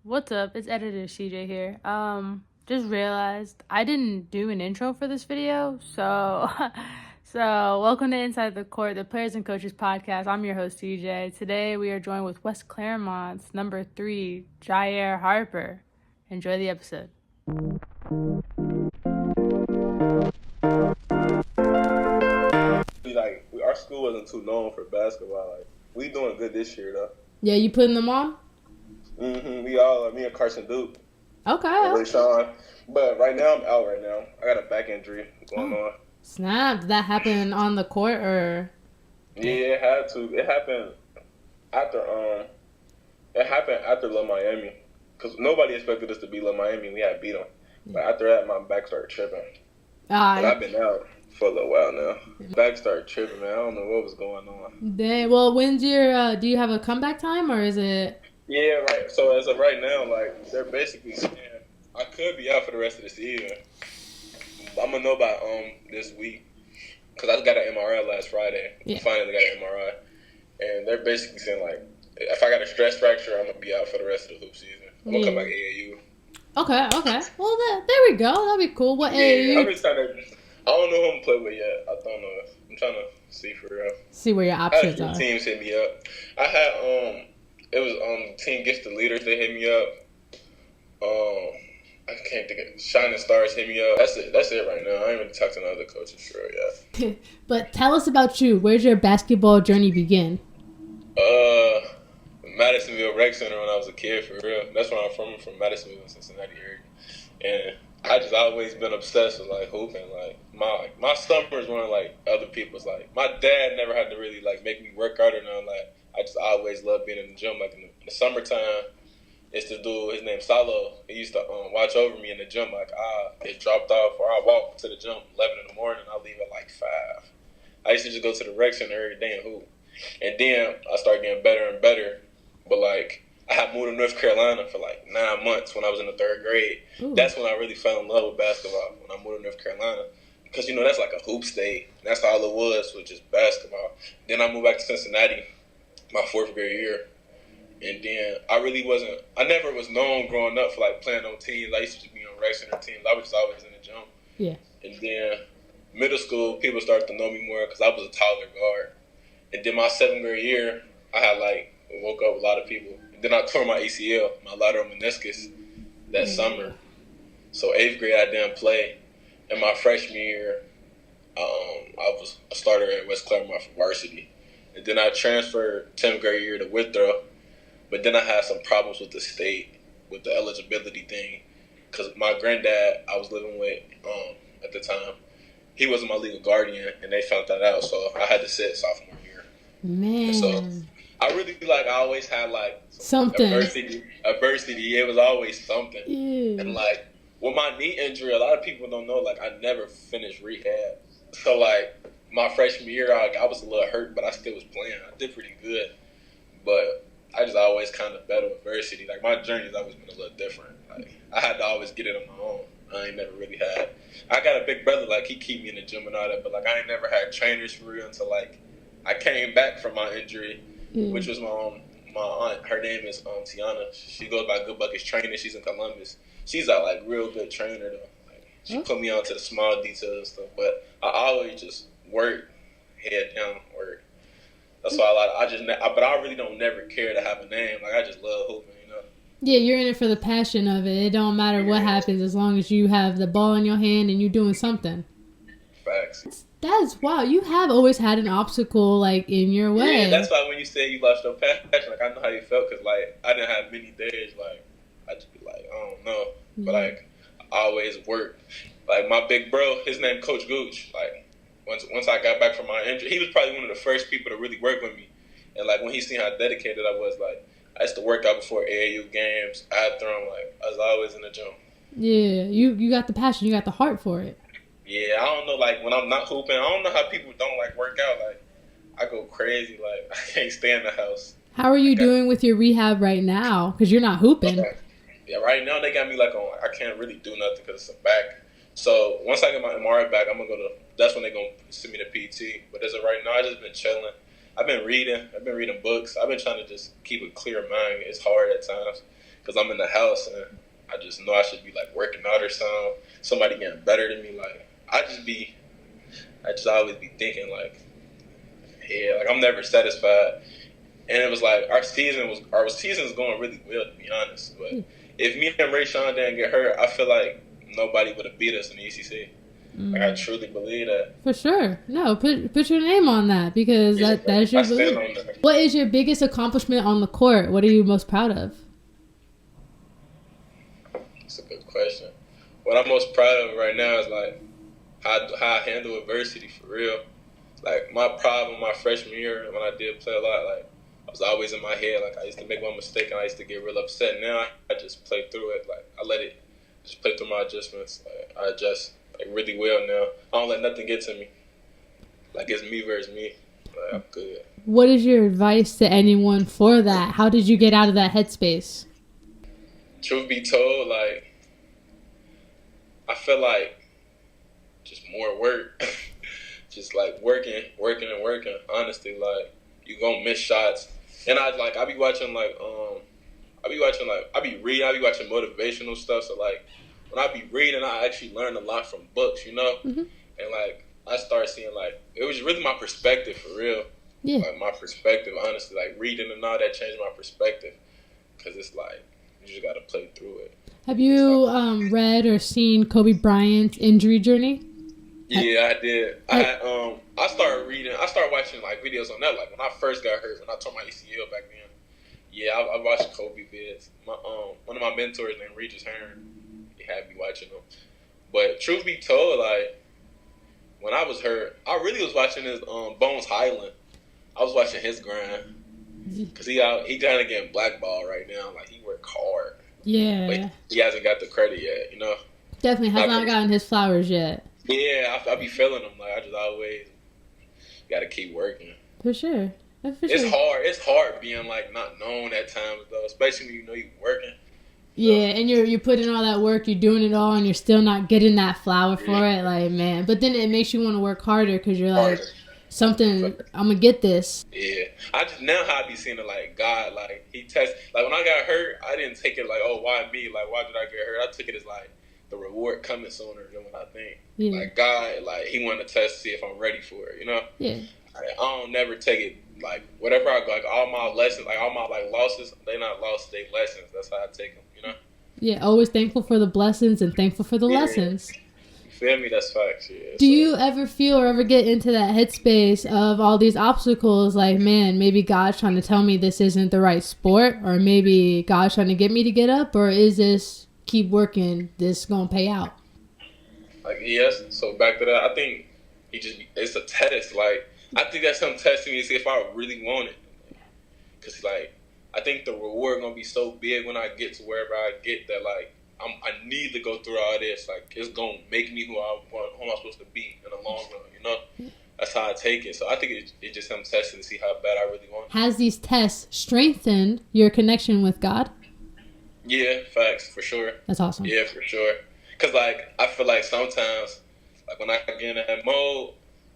What's up? It's editor CJ here. Just realized I didn't do an intro for this video, so so welcome to Inside the Court, the Players and Coaches podcast. I'm your host CJ. Today we are joined with West Claremont's number 3, Jyaiire Harper. Enjoy the episode. Our school wasn't too known for basketball. We doing good this year though. Yeah, you putting them on? We all, me and Carson Duke. Okay. And Sean. But right now I'm out right now. I got a back injury going on. Snap! Did that happen on the court or? Yeah, it had to. It happened after La Miami, because nobody expected us to beat La Miami. We had beat them. But after that, my back started tripping. But I've been out for a little while now. Back started tripping, man. I don't know what was going on. Dang. Well, when's your? Do you have a comeback time or is it? Yeah, right. So as of right now, they're basically saying I could be out for the rest of the season. I'm gonna know by this week, because I got an MRI last Friday. Yeah. Finally got an MRI, and they're basically saying if I got a stress fracture, I'm gonna be out for the rest of the hoop season. I'm gonna come back AAU. Okay. Well, there we go. That'd be cool. What AAU? I'm just trying to. I don't know who I'm gonna play with yet. I don't know. I'm trying to see for real. See where your options I had are. teams hit me up. I had it was Team Gifted Leaders. They hit me up. I can't think of Shining Stars hit me up. That's it right now. I ain't really talked to no other coaches for real yet. But tell us about you. Where's your basketball journey begin? Madisonville Rec Center when I was a kid, for real. That's where I'm from. I'm from Madisonville, Cincinnati area. And I just always been obsessed with hooping. My summers weren't like other people's. My dad never had to really make me work out or nothing. I just always loved being in the gym. In the summertime, it's the dude, his name's Salo. He used to watch over me in the gym. It dropped off, or I walk to the gym 11 in the morning. I leave at 5. I used to just go to the rec center every day and hoop. And then I started getting better and better. But I had moved to North Carolina for 9 months when I was in the 3rd grade. Ooh. That's when I really fell in love with basketball, when I moved to North Carolina. Because, that's a hoop state. That's all it was just basketball. Then I moved back to Cincinnati my 4th grade year. And then I never was known growing up for playing on teams. I used to just be on rec center teams. I was just always in the gym. Yeah. And then middle school, people started to know me more because I was a taller guard. And then my 7th grade year, I had woke up with a lot of people. And then I tore my ACL, my lateral meniscus, that summer. So 8th grade, I didn't play. And my freshman year, I was a starter at West Claremont for varsity. And then I transferred 10th grade year to Withrow. But then I had some problems with the state, with the eligibility thing. Because my granddad I was living with at the time, he wasn't my legal guardian, and they found that out. So I had to sit sophomore year. Man. And so I really I always had something. Adversity. It was always something. Yeah. And with my knee injury, a lot of people don't know, I never finished rehab. So my freshman year, I was a little hurt, but I still was playing. I did pretty good. But I just always kind of battled adversity. My journey's always been a little different. I had to always get it on my own. I ain't never really had. I got a big brother, he keep me in the gym and all that, but I ain't never had trainers for real until I came back from my injury, which was my aunt. Her name is Tiana. She goes by Good Buckets Training. She's in Columbus. She's a real good trainer though. She put me on to the small details and stuff, but I always just work, head down, work. That's why but I really don't never care to have a name. I just love hooping, Yeah, you're in it for the passion of it. It don't matter what happens as long as you have the ball in your hand and you're doing something. Facts. That's wow. You have always had an obstacle in your way. Yeah, that's why when you say you lost your passion, I know how you felt because I didn't have many days I just be I don't know, but I always worked. My big bro, his name Coach Gooch. Once I got back from my injury, he was probably one of the first people to really work with me. And when he seen how dedicated I was, I used to work out before AAU games, after them. I was always in the gym. Yeah, you got the passion, you got the heart for it. Yeah, I don't know. When I'm not hooping, I don't know how people don't work out. I go crazy. I can't stay in the house. How are you doing with your rehab right now? Because you're not hooping. Okay. Yeah, right now they got me on. I can't really do nothing because it's a back. So once I get my MRI back, I'm gonna go to. That's when they're gonna send me to PT. But as of right now, I just been chilling. I've been reading books. I've been trying to just keep a clear mind. It's hard at times because I'm in the house and I just know I should be like working out or somebody getting better than me. Like I just always be thinking like, yeah, like I'm never satisfied. And it was like our season's going really well, to be honest. But if me and Ray Sean didn't get hurt, I feel like nobody would have beat us in the ECC. Like I truly believe that. For sure. No, put your name on that, because that is your belief. What is your biggest accomplishment on the court? What are you most proud of? That's a good question. What I'm most proud of right now is like how I handle adversity for real. Like my problem my freshman year when I did play a lot, like I was always in my head. Like I used to make one mistake and I used to get real upset. Now I just play through it. Like I let it just play through my adjustments. Like, I adjust like really well now. I don't let nothing get to me. Like it's me versus me. Like I'm good. What is your advice to anyone for that? How did you get out of that headspace? Truth be told, like I feel like just more work. Just like working. Honestly, like you gonna miss shots. And I be watching motivational stuff. So like when I be reading, I actually learn a lot from books, you know? Mm-hmm. And like I started seeing like it was really my perspective for real. Yeah. Like my perspective, honestly, like reading and all that changed my perspective. Cause it's like you just gotta play through it. Have you read or seen Kobe Bryant's injury journey? Yeah, I did. I started watching like videos on that. Like when I first got hurt, when I tore my ACL back then. Yeah, I watched Kobe vids. One of my mentors named Regis Hearn, he had me watching them. But truth be told, like when I was hurt, I really was watching his Bones Highland. I was watching his grind because he kind of getting blackballed right now. Like he worked hard. Yeah. But he hasn't got the credit yet, you know. Definitely has not gotten his flowers yet. Yeah, I be feeling them. Like I just always gotta keep working. For sure. It's hard being like not known at times though, especially when you know you're working. Yeah, and you're putting all that work, you're doing it all, and you're still not getting that flower for it. Like man, but then it makes you want to work harder because you're like something. I'm gonna get this. Yeah, I just now how I be seeing it like God, like he tests. Like when I got hurt, I didn't take it like why me? Like why did I get hurt? I took it as like the reward coming sooner than what I think. Yeah. Like God, like he wanted to test to see if I'm ready for it, you know? Yeah. I don't never take it like whatever I go, like all my lessons, like all my like losses, they not lost, they lessons. That's how I take them, you know? Yeah, always thankful for the blessings and thankful for the lessons. You feel me? That's facts. Yeah. Do you ever feel or ever get into that headspace of all these obstacles? Like, man, maybe God's trying to tell me this isn't the right sport, or maybe God's trying to get me to get up, or is this keep working, this gonna pay out? Like yes. So back to that, I think it's a test. Like I think that's him testing me to see if I really want it. Cause like I think the reward gonna be so big when I get to wherever I get that like I need to go through all this. Like it's gonna make me who I'm supposed to be in the long run. You know, that's how I take it. So I think it just him testing to see how bad I really want it. Has these tests strengthened your connection with God? Yeah, facts for sure. That's awesome. Yeah, for sure. Cause like I feel like sometimes like when I get in that mode,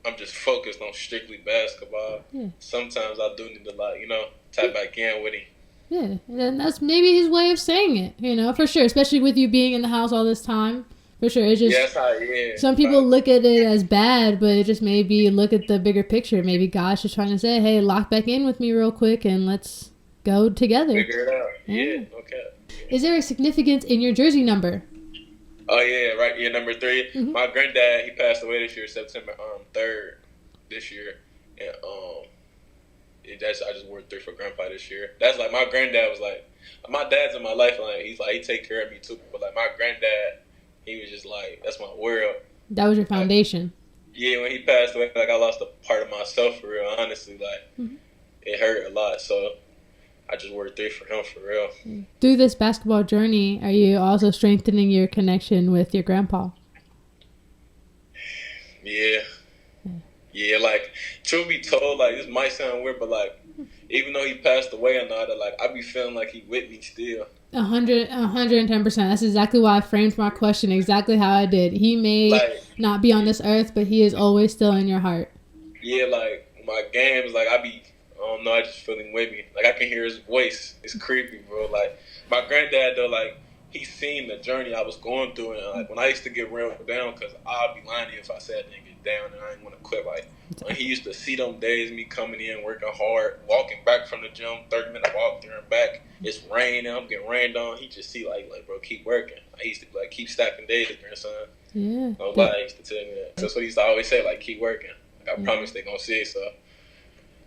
I'm just focused on strictly basketball. Yeah. Sometimes I do need to like tap back in with him. Yeah, and that's maybe his way of saying it, for sure. Especially with you being in the house all this time, for sure. It's just some people look at it as bad, but it just maybe look at the bigger picture. Maybe God's just trying to say, "Hey, lock back in with me real quick, and let's go together." Figure it out. Yeah. Okay. Is there a significance in your jersey number? Oh yeah, right. Yeah, number 3. Mm-hmm. My granddad, he passed away this year, September 3rd this year, and I just wore 3 for Grandpa this year. That's like my granddad was like, my dad's in my life, like he's like he take care of me too. But like my granddad, he was just like that's my world. That was your foundation. Like, yeah, when he passed away, like I lost a part of myself for real. Honestly, like it hurt a lot. So I just wore 3 for him for real. Through this basketball journey, are you also strengthening your connection with your grandpa? Yeah. Yeah, like, truth be told, like, this might sound weird, but, like, even though he passed away and all that, like, I be feeling like he with me still. 110%. That's exactly why I framed my question exactly how I did. He may not be on this earth, but he is always still in your heart. Yeah, like, my games, like, I be don't know. I just feel him with me. Like, I can hear his voice. It's creepy, bro. Like, my granddad, though, like, he's seen the journey I was going through. And, like, when I used to get railed down, because I'd be lying to you if I said I didn't get down and I didn't want to quit. Like, when he used to see them days, me coming in, working hard, walking back from the gym, 30-minute walk there and back. It's raining. I'm getting rained on. He just see, like, bro, keep working. I used to, like, keep stacking days, grandson. Yeah. Nobody used to tell me that. That's what he used to always say, like, keep working. Like, I promise they're going to see it, so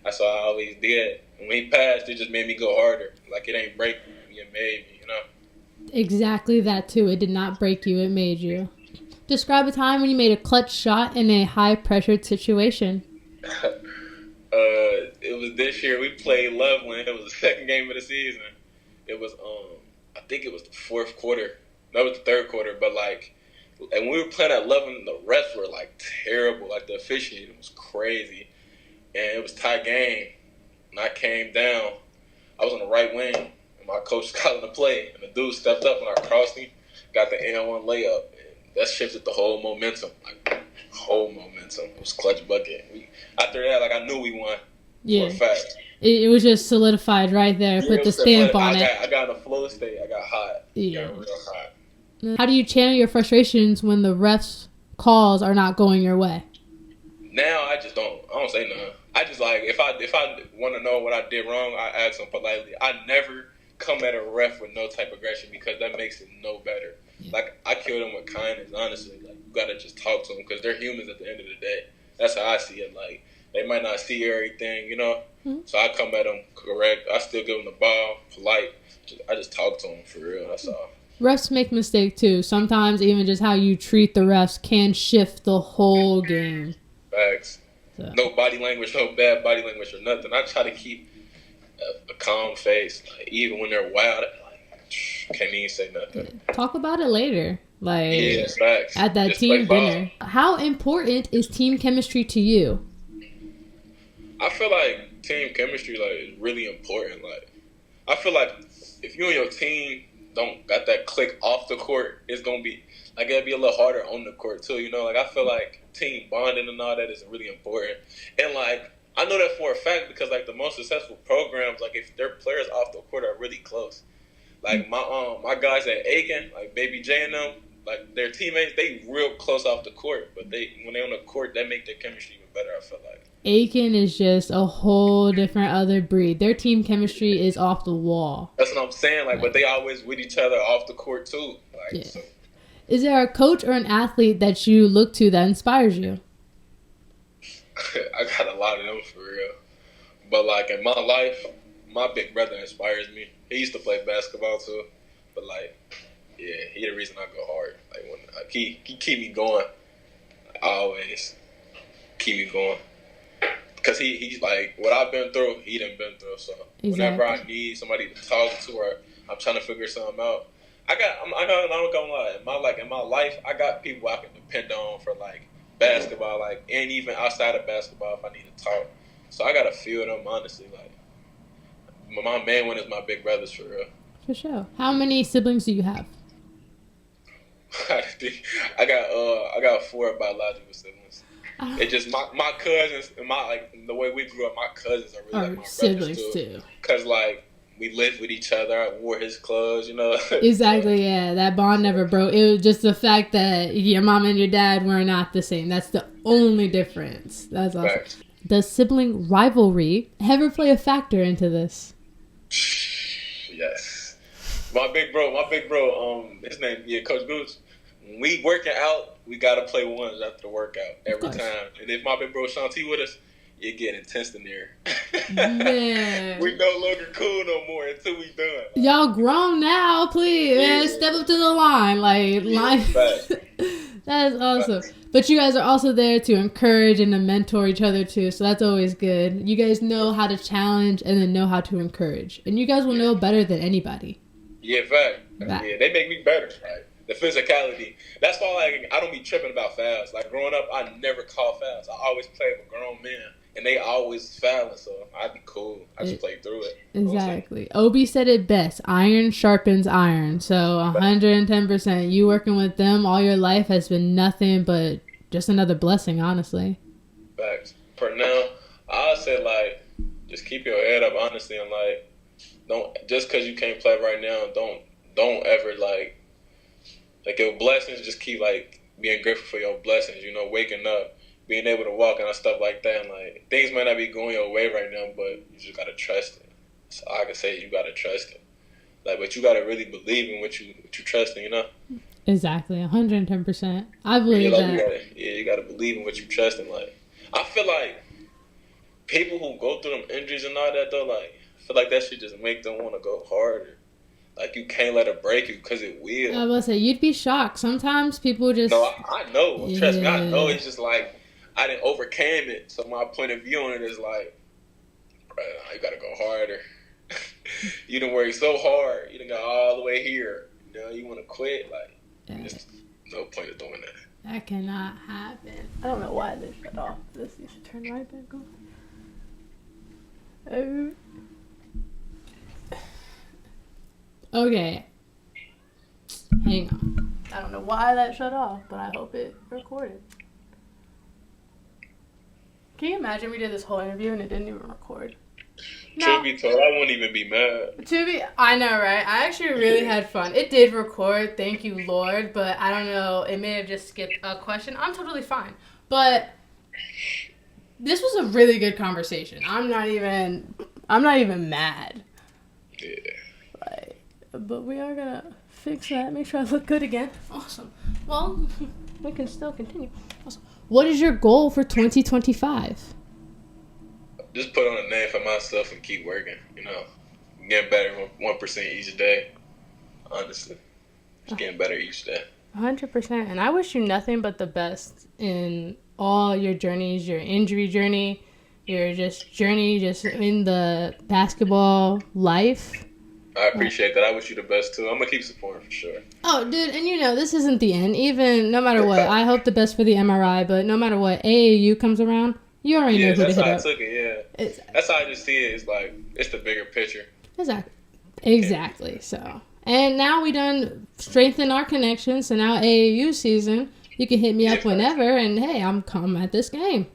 that's what I always did. And when he passed, it just made me go harder. Like, it ain't break me, it made me, you know? Exactly that, too. It did not break you, it made you. Describe a time when you made a clutch shot in a high-pressured situation. It was this year. We played Loveland. It was the second game of the season. It was, I think it was the fourth quarter. That was the third quarter, but, like, and when we were playing at Loveland, the refs were, like, terrible. Like, the officiating was crazy. And it was tie game. And I came down. I was on the right wing. And my coach was calling the play. And the dude stepped up and I crossed him. Got the N1 layup. And that shifted the whole momentum. Like, whole momentum. It was clutch bucket. After that, like, I knew we won. Yeah. For a fact. It was just solidified right there. Put the stamp on it. I got in a flow state. I got hot. Yeah. Got real hot. How do you channel your frustrations when the refs' calls are not going your way? Now I just don't. I don't say nothing. I just, like, if I want to know what I did wrong, I ask them politely. I never come at a ref with no type of aggression because that makes it no better. Yeah. Like, I kill them with kindness, honestly. Like, you gotta just talk to them because they're humans at the end of the day. That's how I see it. Like, they might not see everything, you know. Mm-hmm. So I come at them correct. I still give them the ball, polite. I just talk to them for real. That's all. Refs make mistakes too. Sometimes even just how you treat the refs can shift the whole game. Facts. So. No body language, no bad body language or nothing. I try to keep a calm face, like, even when they're wild. Like, can't even say nothing. Talk about it later. Like, yeah, facts. At that just team dinner. How important is team chemistry to you? I feel like team chemistry, like, is really important. Like, I feel like if you and your team don't got that click off the court, it's gonna be like, it'll be a little harder on the court too, you know. Like, I feel like team bonding and all that is really important. And, like, I know that for a fact because, like, the most successful programs, like, if their players off the court are really close. Like, my guys at Aiken, like Baby J and them, like, their teammates, they real close off the court, but when they on the court, that make their chemistry even better, I feel like. Aiken is just a whole different other breed. Their team chemistry is off the wall. That's what I'm saying. Like, but they always with each other off the court too. Like, yeah. So. Is there a coach or an athlete that you look to that inspires you? I got a lot of them for real. But, like, in my life, my big brother inspires me. He used to play basketball too. But, like, yeah, he the reason I go hard. Like, when he keep me going. Always keep me going. Because he's like, what I've been through, he done been through. So whenever I need somebody to talk to or I'm trying to figure something out, I'm not gonna lie. In my life, I got people I can depend on for, like, basketball, like, and even outside of basketball if I need to talk. So I got a few of them, honestly. Like, my main one is my big brothers, for real. For sure. How many siblings do you have? I got 4 biological siblings. It's just my cousins and the way we grew up, my cousins are really like my siblings brothers too. Cause, like, we lived with each other. I wore his clothes, you know. Exactly, yeah. That bond never broke. It was just the fact that your mom and your dad were not the same. That's the only difference. That's awesome. Right. Does sibling rivalry ever play a factor into this? Yes. My big bro, his name, Coach Gooch. When we working out, we gotta play ones after the workout every time. And if my big bro Shanti with us, it get intense in there. Man. We no longer cool no more until we done. Y'all grown now, please. Yeah. Man, step up to the line. That is awesome. But you guys are also there to encourage and to mentor each other too, so that's always good. You guys know how to challenge and then know how to encourage. And you guys will know better than anybody. Yeah, fact. Yeah, they make me better, right? The physicality. That's why, like, I don't be tripping about fouls. Like, growing up, I never called fouls. I always played with grown men, and they always fouling, so I'd be cool. I just played through it. Exactly. Obi said it best. Iron sharpens iron. So 110%. You working with them all your life has been nothing but just another blessing, honestly. Facts. For now, I say, like, just keep your head up, honestly, and like, don't just because you can't play right now, don't ever like your blessings. Just keep like being grateful for your blessings. You know, waking up, being able to walk and stuff like that. And like things might not be going your way right now, but you just gotta trust it. So I can say you gotta trust it. Like, but you gotta really believe in what you trust in. You know. Exactly, 110%. I believe that. You gotta believe in what you trust in. Like, I feel like people who go through them injuries and all that though, like, I feel like that should just make them want to go harder. Like, you can't let it break you because it will. I was about to say, you'd be shocked. Sometimes people just... No, I know. Trust me, I know. It's just like, I didn't overcame it. So my point of view on it is like, bro, you gotta go harder. You done worked so hard. You done got all the way here. You know, you want to quit? Like, there's no point of doing that. That cannot happen. I don't know why they shut off. This needs to turn right back on. Okay. Hang on. I don't know why that shut off, but I hope it recorded. Can you imagine we did this whole interview and it didn't even record? Truth be told, I wouldn't even be mad. I know, right? I actually really had fun. It did record, thank you, Lord, but I don't know. It may have just skipped a question. I'm totally fine. But this was a really good conversation. I'm not even mad. Yeah. But we are gonna fix that. Make sure I look good again. Awesome. Well, we can still continue. Awesome. What is your goal for 2025? Just put on a name for myself and keep working. You know, getting better 1% each day. Honestly, just getting better each day. 100%. And I wish you nothing but the best in all your journeys, your injury journey, your journey in the basketball life. I appreciate that. I wish you the best too. I'm gonna keep supporting for sure. Oh, dude, and this isn't the end. Even no matter what, I hope the best for the MRI. But no matter what, AAU comes around, you already know who to hit up. That's how I took it. Yeah, that's how I just see it. It's like it's the bigger picture. Exactly. So, and now we done strengthen our connection. So now AAU season, you can hit me up whenever. And hey, I'm at this game.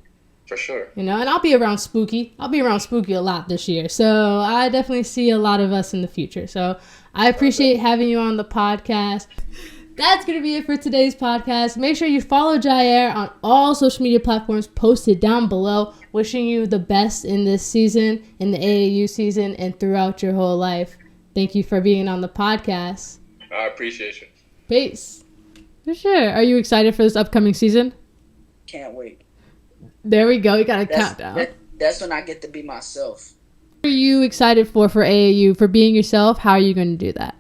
For sure. And I'll be around Spooky. I'll be around Spooky a lot this year. So I definitely see a lot of us in the future. So I appreciate having you on the podcast. That's going to be it for today's podcast. Make sure you follow Jyaiire on all social media platforms posted down below. Wishing you the best in this season, in the AAU season, and throughout your whole life. Thank you for being on the podcast. I appreciate you. Peace. For sure. Are you excited for this upcoming season? Can't wait. There we go. We got a countdown. That's when I get to be myself. What are you excited for AAU? For being yourself? How are you going to do that?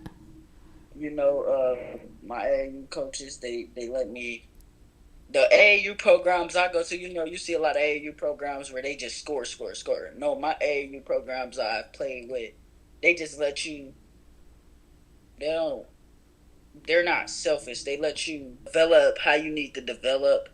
My AAU coaches, they let me... The AAU programs I go to, you see a lot of AAU programs where they just score. No, my AAU programs I've played with, they just let you... They're not selfish. They let you develop how you need to develop.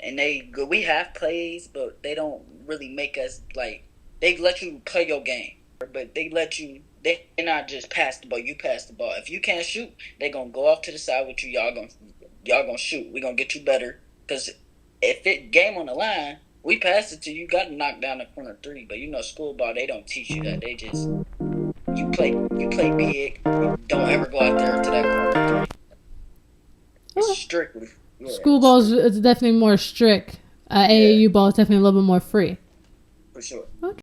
And we have plays, but they don't really make us, like, they let you play your game. But they let you, they're not just pass the ball, you pass the ball. If you can't shoot, they're going to go off to the side with you, y'all gonna shoot. We're going to get you better. Because if it game on the line, we pass it to you, got to knock down the corner three. But school ball, they don't teach you that. They just, you play big, don't ever go out there to that corner three. It's strictly. Yeah, school ball is definitely more strict. AAU ball is definitely a little bit more free. For sure. Okay.